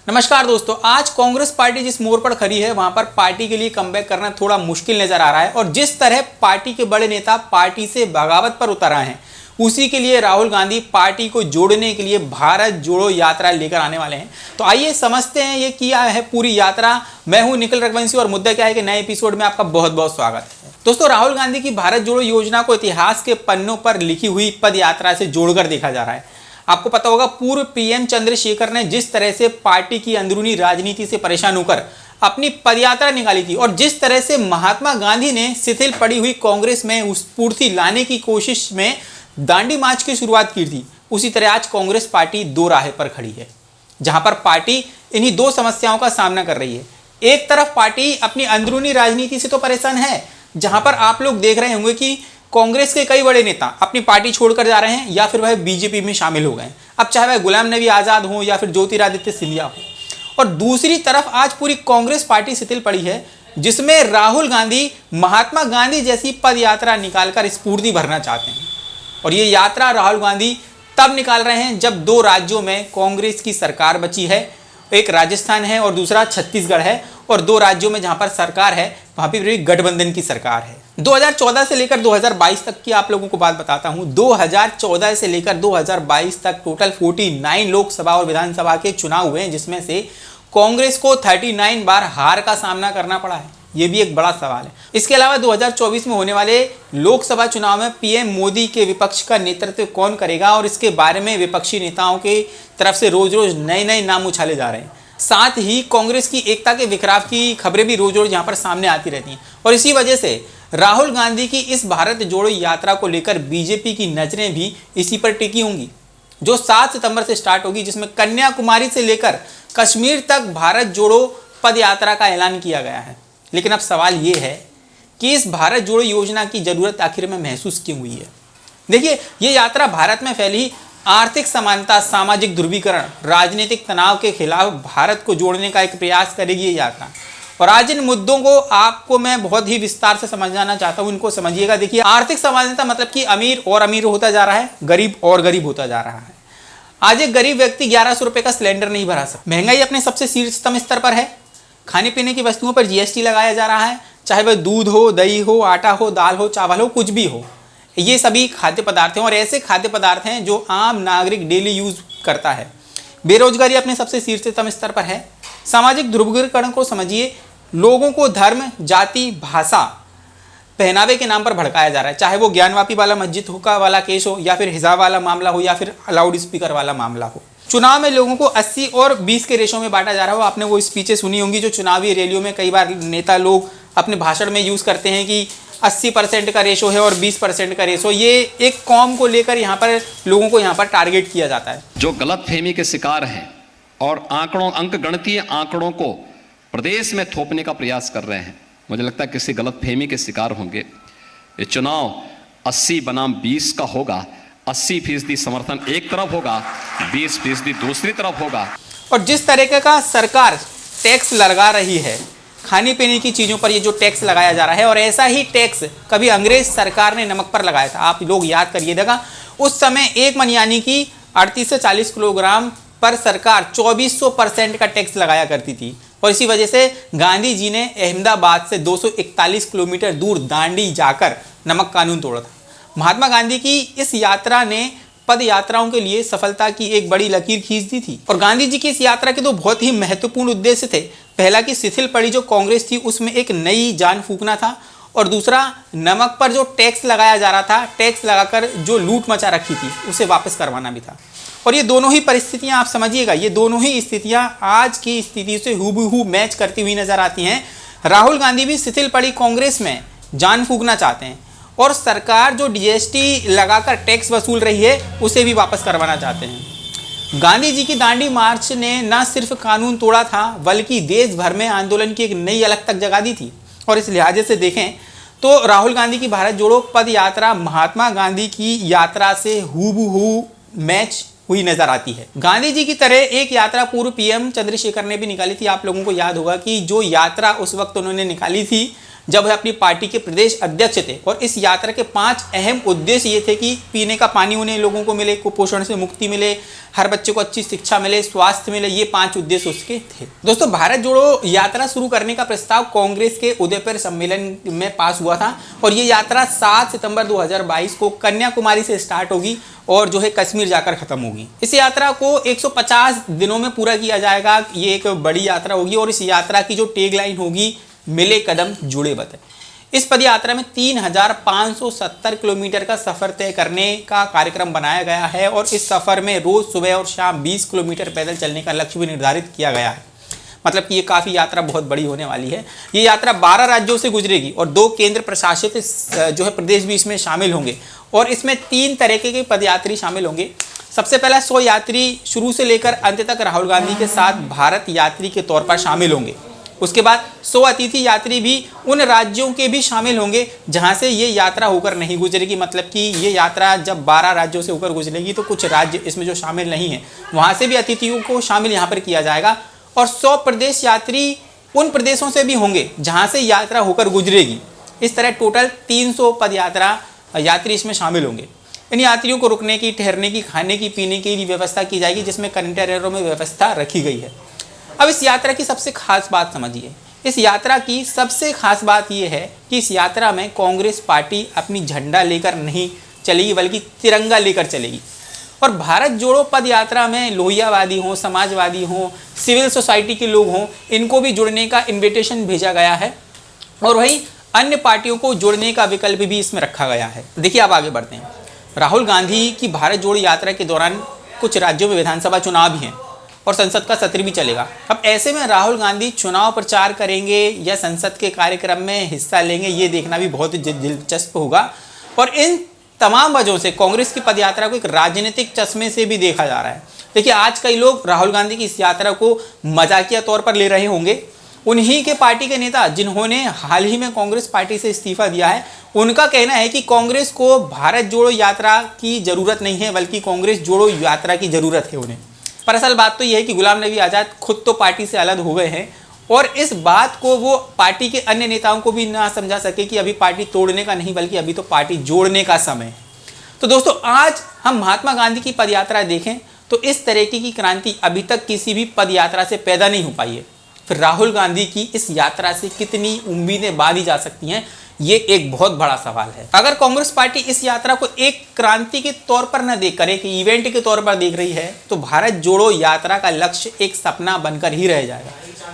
नमस्कार दोस्तों, आज कांग्रेस पार्टी जिस मोड़ पर खड़ी है वहां पर पार्टी के लिए कमबैक करना थोड़ा मुश्किल नजर आ रहा है। और जिस तरह पार्टी के बड़े नेता पार्टी से बगावत पर उतर आए हैं, उसी के लिए राहुल गांधी पार्टी को जोड़ने के लिए भारत जोड़ो यात्रा लेकर आने वाले हैं। तो आइए समझते हैं ये क्या है पूरी यात्रा। मैं हूं निखिल रघुवंशी और मुद्दा क्या है कि नए एपिसोड में आपका बहुत बहुत स्वागत है। दोस्तों, राहुल गांधी की भारत जोड़ो योजना को इतिहास के पन्नों पर लिखी हुई पद यात्रा से जोड़कर देखा जा रहा है। आपको पता होगा, पूर्व पीएम चंद्रशेखर ने जिस तरह से पार्टी की अंदरूनी राजनीति से परेशान होकर अपनी पदयात्रा निकाली थी और जिस तरह से महात्मा गांधी ने शिथिल पड़ी हुई कांग्रेस में उस स्फूर्ति लाने की कोशिश में दांडी मार्च की शुरुआत की थी, उसी तरह आज कांग्रेस पार्टी दो राह पर खड़ी है, जहां पर पार्टी इन्हीं दो समस्याओं का सामना कर रही है। एक तरफ पार्टी अपनी अंदरूनी राजनीति से तो परेशान है, जहां पर आप लोग देख रहे होंगे कि कांग्रेस के कई बड़े नेता अपनी पार्टी छोड़कर जा रहे हैं या फिर वह बीजेपी में शामिल हो गए। अब चाहे वह गुलाम नबी आजाद हो या फिर ज्योतिरादित्य सिंधिया हो। और दूसरी तरफ आज पूरी कांग्रेस पार्टी शिथिल पड़ी है, जिसमें राहुल गांधी महात्मा गांधी जैसी पद यात्रा निकालकर स्फूर्ति भरना चाहते हैं। और ये यात्रा राहुल गांधी तब निकाल रहे हैं जब दो राज्यों में कांग्रेस की सरकार बची है, एक राजस्थान है और दूसरा छत्तीसगढ़ है। और दो राज्यों में जहां पर सरकार है वहां पर गठबंधन की सरकार है। 2014 से लेकर 2022 तक की आप लोगों को बात बताता हूं। 2014 से लेकर 2022 तक टोटल 49 लोकसभा और विधानसभा के चुनाव हुए हैं, जिसमें से कांग्रेस को 39 बार हार का सामना करना पड़ा है। यह भी एक बड़ा सवाल है। इसके अलावा 2024 में होने वाले लोकसभा चुनाव में पीएम मोदी के विपक्ष का नेतृत्व कौन करेगा, और इसके बारे में विपक्षी नेताओं की तरफ से रोज रोज नए नए नाम उछाले जा रहे हैं। साथ ही कांग्रेस की एकता के विखराव की खबरें भी रोज रोज यहाँ पर सामने आती रहती हैं। और इसी वजह से राहुल गांधी की इस भारत जोड़ो यात्रा को लेकर बीजेपी की नजरें भी इसी पर टिकी होंगी, जो 7 सितंबर से स्टार्ट होगी, जिसमें कन्याकुमारी से लेकर कश्मीर तक भारत जोड़ो पद यात्रा का ऐलान किया गया है। लेकिन अब सवाल ये है कि इस भारत जोड़ो योजना की जरूरत आखिर में महसूस क्यों हुई है। देखिए, ये यात्रा भारत में फैली आर्थिक समानता, सामाजिक ध्रुवीकरण, राजनीतिक तनाव के खिलाफ भारत को जोड़ने का एक प्रयास करेगी ये यात्रा। और आज इन मुद्दों को आपको मैं बहुत ही विस्तार से समझाना चाहता हूं, इनको समझिएगा। देखिए, आर्थिक समानता मतलब कि अमीर और अमीर होता जा रहा है, गरीब और गरीब होता जा रहा है। आज एक गरीब व्यक्ति 1100 रुपए का सिलेंडर नहीं भरा सकता। महंगाई अपने सबसे शीर्षतम स्तर पर है। खाने पीने की वस्तुओं पर जीएसटी लगाया जा रहा है, चाहे वह दूध हो, दही हो, आटा हो, दाल हो, चावल हो, कुछ भी हो। ये सभी खाद्य पदार्थ हैं और ऐसे खाद्य पदार्थ हैं जो आम नागरिक डेली यूज करता है। बेरोजगारी अपने सबसे शीर्षतम स्तर पर है। सामाजिक ध्रुवीकरण को समझिए। लोगों को धर्म, जाति, भाषा, पहनावे के नाम पर भड़काया जा रहा है, चाहे वो ज्ञानवापी वाला मस्जिद हुक्का वाला केस हो या फिर हिजाब वाला मामला हो या फिर लाउड स्पीकर वाला मामला हो। चुनाव में लोगों को 80 और 20 के रेशो में बांटा जा रहा हो। आपने वो स्पीचें सुनी होंगी जो चुनावी रैलियों में कई बार नेता लोग अपने भाषण में यूज करते हैं कि 80% का रेशो है और 20% का रेशो। ये एक कौम को लेकर यहाँ पर लोगों को यहाँ पर टारगेट किया जाता है। जो गलतफहमी के शिकार हैं और अंकगणितीय आंकड़ों को प्रदेश में थोपने का प्रयास कर रहे हैं, मुझे लगता है किसी गलतफहमी के शिकार होंगे। ये चुनाव 80 बनाम 20 का होगा। 80% समर्थन एक तरफ होगा, 20% दूसरी तरफ होगा। और जिस तरीके का सरकार टैक्स लगा रही है खाने पीने की चीज़ों पर, ये जो टैक्स लगाया जा रहा है, और ऐसा ही टैक्स कभी अंग्रेज सरकार ने नमक पर लगाया था। आप लोग याद करिएगा, उस समय एक मन यानी कि 38 से 40 किलोग्राम पर सरकार 2400% का टैक्स लगाया करती थी। और इसी वजह से गांधी जी ने अहमदाबाद से 241 किलोमीटर दूर दांडी जाकर नमक कानून तोड़ा था। महात्मा गांधी की इस यात्रा ने पद यात्राओं के लिए सफलता की एक बड़ी लकीर खींच दी थी। और गांधी जी की इस यात्रा के दो बहुत ही महत्वपूर्ण उद्देश्य थे। पहला कि शिथिल पड़ी जो कांग्रेस थी उसमें एक नई जान फूंकना था, और दूसरा नमक पर जो टैक्स लगाया जा रहा था, टैक्स लगाकर जो लूट मचा रखी थी, उसे वापस करवाना भी था। और ये दोनों ही परिस्थितियां आप समझिएगा, ये दोनों ही स्थितियां आज की स्थिति से हूबहू मैच करती हुई नजर आती हैं। राहुल गांधी भी शिथिल पड़ी कांग्रेस में जान फूंकना चाहते हैं और सरकार जो जीएसटी लगाकर टैक्स वसूल रही है उसे भी वापस करवाना चाहते हैं। गांधी जी की दांडी मार्च ने न सिर्फ कानून तोड़ा था, बल्कि देश भर में आंदोलन की एक नई अलग तक जगा दी थी। और इस लिहाजे से देखें तो राहुल गांधी की भारत जोड़ो पद यात्रा महात्मा गांधी की यात्रा से हूबहू मैच हुई नजर आती है। गांधी जी की तरह एक यात्रा पूर्व पीएम चंद्रशेखर ने भी निकाली थी। आप लोगों को याद होगा कि जो यात्रा उस वक्त उन्होंने निकाली थी, जब वह अपनी पार्टी के प्रदेश अध्यक्ष थे। और इस यात्रा के 5 अहम उद्देश्य ये थे कि पीने का पानी उन्हें लोगों को मिले, कुपोषण से मुक्ति मिले, हर बच्चे को अच्छी शिक्षा मिले, स्वास्थ्य मिले, ये 5 उद्देश्य उसके थे। दोस्तों, भारत जोड़ो यात्रा शुरू करने का प्रस्ताव कांग्रेस के उदयपुर सम्मेलन में पास हुआ था और ये यात्रा 7 सितंबर 2022 को कन्याकुमारी से स्टार्ट होगी और जो है कश्मीर जाकर खत्म होगी। इस यात्रा को 150 दिनों में पूरा किया जाएगा। ये एक बड़ी यात्रा होगी और इस यात्रा की जो टैगलाइन होगी, मिले कदम जुड़े बत। इस पद यात्रा में 3570 किलोमीटर का सफर तय करने का कार्यक्रम बनाया गया है और इस सफर में रोज सुबह और शाम 20 किलोमीटर पैदल चलने का लक्ष्य भी निर्धारित किया गया है। मतलब कि ये काफ़ी यात्रा बहुत बड़ी होने वाली है। ये यात्रा 12 राज्यों से गुजरेगी और 2 केंद्र प्रशासित जो है प्रदेश भी इसमें शामिल होंगे और इसमें 3 तरीके के पदयात्री शामिल होंगे। सबसे पहला 100 यात्री शुरू से लेकर अंत तक राहुल गांधी के साथ भारत यात्री के तौर पर शामिल होंगे। उसके बाद 100 अतिथि यात्री भी उन राज्यों के भी शामिल होंगे जहां से ये यात्रा होकर नहीं गुजरेगी। मतलब कि ये यात्रा जब 12 राज्यों से होकर गुजरेगी तो कुछ राज्य इसमें जो शामिल नहीं है वहां से भी अतिथियों को शामिल यहाँ पर किया जाएगा। और 100 प्रदेश यात्री उन प्रदेशों से भी होंगे जहां से यात्रा होकर गुजरेगी। इस तरह टोटल 300 पद यात्री इसमें शामिल होंगे। इन यात्रियों को रुकने की, ठहरने की, खाने की, पीने की भी व्यवस्था की जाएगी, जिसमें कंटेनरों में व्यवस्था रखी गई है। अब इस यात्रा की सबसे खास बात समझिए। इस यात्रा की सबसे खास बात यह है कि इस यात्रा में कांग्रेस पार्टी अपनी झंडा लेकर नहीं चलेगी बल्कि तिरंगा लेकर चलेगी। और भारत जोड़ो पद यात्रा में लोहियावादी हों, समाजवादी हों, सिविल सोसाइटी के लोग हों, इनको भी जुड़ने का इन्विटेशन भेजा गया है और वहीं अन्य पार्टियों को जोड़ने का विकल्प भी इसमें रखा गया है। देखिए, आप आगे बढ़ते हैं। राहुल गांधी की भारत जोड़ो यात्रा के दौरान कुछ राज्यों में विधानसभा चुनाव भी हैं और संसद का सत्र भी चलेगा। अब ऐसे में राहुल गांधी चुनाव प्रचार करेंगे या संसद के कार्यक्रम में हिस्सा लेंगे, ये देखना भी बहुत दिलचस्प होगा। और इन तमाम वजहों से कांग्रेस की पदयात्रा को एक राजनीतिक चश्मे से भी देखा जा रहा है। देखिए, आज कई लोग राहुल गांधी की इस यात्रा को मजाकिया तौर पर ले रहे होंगे। उन्हीं के पार्टी के नेता जिन्होंने हाल ही में कांग्रेस पार्टी से इस्तीफा दिया है, उनका कहना है कि कांग्रेस को भारत जोड़ो यात्रा की जरूरत नहीं है बल्कि कांग्रेस जोड़ो यात्रा की जरूरत है उन्हें। पर असल बात तो यह है कि गुलाम नबी आज़ाद खुद तो पार्टी से अलग हो गए हैं और इस बात को वो पार्टी के अन्य नेताओं को भी ना समझा सके कि अभी पार्टी तोड़ने का नहीं बल्कि अभी तो पार्टी जोड़ने का समय है। तो दोस्तों, आज हम महात्मा गांधी की पदयात्रा देखें तो इस तरीके की क्रांति अभी तक किसी भी पदयात्रा से पैदा नहीं हो पाई है। फिर राहुल गांधी की इस यात्रा से कितनी उम्मीदें बांधी जा सकती हैं, ये एक बहुत बड़ा सवाल है। अगर कांग्रेस पार्टी इस यात्रा को एक क्रांति के तौर पर न देख कर एक इवेंट के तौर पर देख रही है तो भारत जोड़ो यात्रा का लक्ष्य एक सपना बनकर ही रह जाएगा।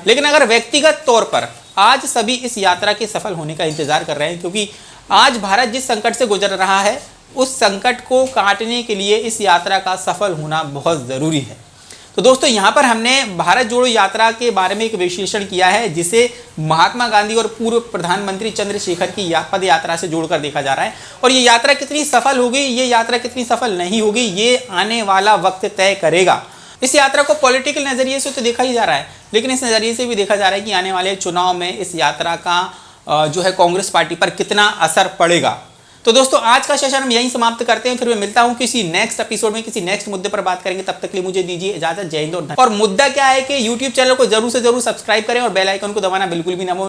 लेकिन अगर व्यक्तिगत तौर पर आज सभी इस यात्रा के सफल होने का इंतजार कर रहे हैं, क्योंकि आज भारत जिस संकट से गुजर रहा है उस संकट को काटने के लिए इस यात्रा का सफल होना बहुत ज़रूरी है। तो दोस्तों, यहाँ पर हमने भारत जोड़ो यात्रा के बारे में एक विश्लेषण किया है जिसे महात्मा गांधी और पूर्व प्रधानमंत्री चंद्रशेखर की पद यात्रा से जोड़कर देखा जा रहा है। और ये यात्रा कितनी सफल होगी, ये यात्रा कितनी सफल नहीं होगी, ये आने वाला वक्त तय करेगा। इस यात्रा को पॉलिटिकल नज़रिए से तो देखा ही जा रहा है, लेकिन इस नज़रिए से भी देखा जा रहा है कि आने वाले चुनाव में इस यात्रा का जो है कांग्रेस पार्टी पर कितना असर पड़ेगा। तो दोस्तों, आज का सेशन हम यहीं समाप्त करते हैं। फिर मैं मिलता हूं किसी नेक्स्ट एपिसोड में, किसी नेक्स्ट मुद्दे पर बात करेंगे। तब तक के लिए मुझे दीजिए इजाजत। जय हिंद और मुद्दा क्या है कि यूट्यूब चैनल को जरूर से जरूर सब्सक्राइब करें और बेल आइकन को दबाना बिल्कुल भी ना भूलें।